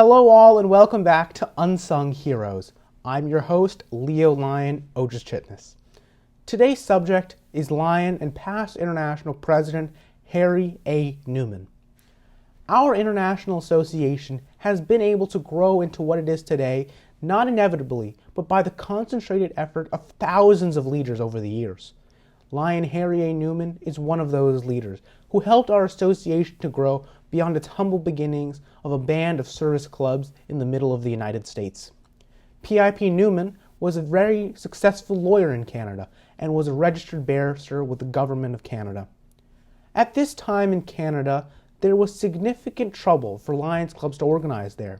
Hello all and welcome back to Unsung Heroes. I'm your host, Leo Lion Ojischitness. Today's subject is Lion and past international president Harry A. Newman. Our international association has been able to grow into what it is today, not inevitably, but by the concentrated effort of thousands of leaders over the years. Lion Harry A. Newman is one of those leaders who helped our association to grow beyond its humble beginnings of a band of service clubs in the middle of the United States. PIP Newman was a very successful lawyer in Canada and was a registered barrister with the Government of Canada. At this time in Canada, there was significant trouble for Lions clubs to organize there.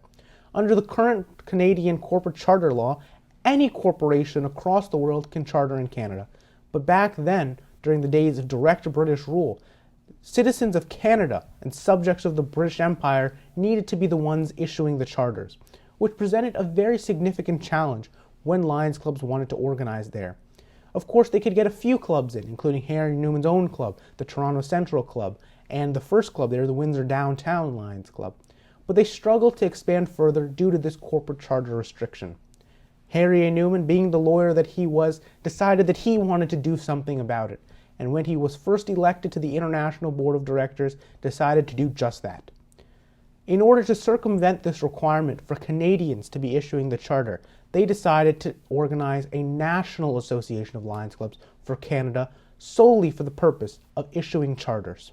Under the current Canadian corporate charter law, any corporation across the world can charter in Canada. But back then, during the days of direct British rule, citizens of Canada and subjects of the British Empire needed to be the ones issuing the charters, which presented a very significant challenge when Lions clubs wanted to organize there. Of course, they could get a few clubs in, including Harry Newman's own club, the Toronto Central Club, and the first club there, the Windsor Downtown Lions Club. But they struggled to expand further due to this corporate charter restriction. Harry A. Newman, being the lawyer that he was, decided that he wanted to do something about it, and when he was first elected to the International Board of Directors, decided to do just that. In order to circumvent this requirement for Canadians to be issuing the charter, they decided to organize a National Association of Lions Clubs for Canada solely for the purpose of issuing charters.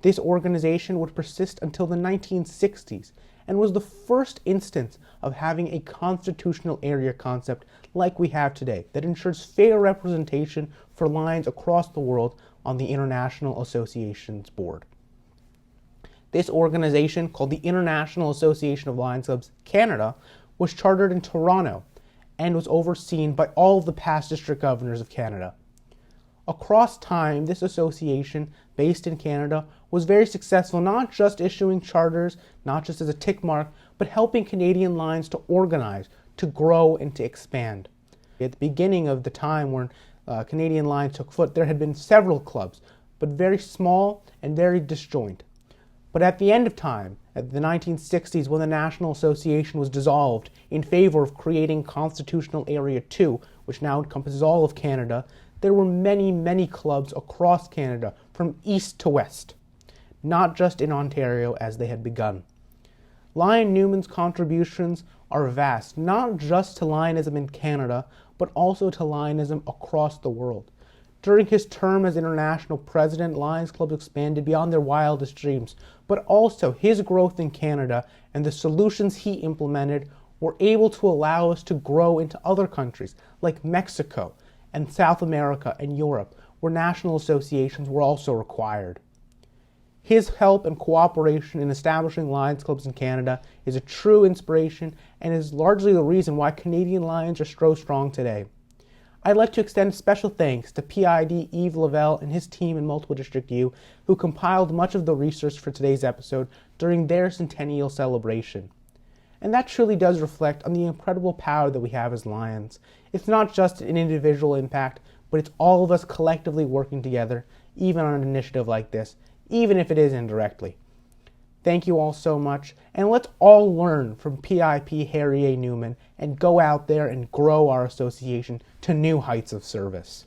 This organization would persist until the 1960s and was the first instance of having a constitutional area concept like we have today that ensures fair representation for Lions across the world on the International Association's board. This organization, called the International Association of Lions Clubs Canada, was chartered in Toronto and was overseen by all of the past district governors of Canada. Across time, this association, based in Canada, was very successful, not just issuing charters, not just as a tick mark, but helping Canadian Lions to organize, to grow, and to expand. At the beginning of the time when Canadian Lions took foot, there had been several clubs, but very small and very disjoint. But at the end of time, at the 1960s, when the National Association was dissolved in favor of creating Constitutional Area 2, which now encompasses all of Canada, there were many, many clubs across Canada from east to west, not just in Ontario as they had begun. Lion Newman's contributions are vast, not just to Lionism in Canada, but also to Lionism across the world. During his term as international president, Lions clubs expanded beyond their wildest dreams, but also his growth in Canada and the solutions he implemented were able to allow us to grow into other countries like Mexico and South America and Europe, where national associations were also required. His help and cooperation in establishing Lions clubs in Canada is a true inspiration and is largely the reason why Canadian Lions are so strong today. I'd like to extend special thanks to PID Yves Lavelle and his team in Multiple District U, who compiled much of the research for today's episode during their centennial celebration. And that truly does reflect on the incredible power that we have as Lions. It's not just an individual impact, but it's all of us collectively working together, even on an initiative like this, even if it is indirectly. Thank you all so much, and let's all learn from PIP Harry A. Newman and go out there and grow our association to new heights of service.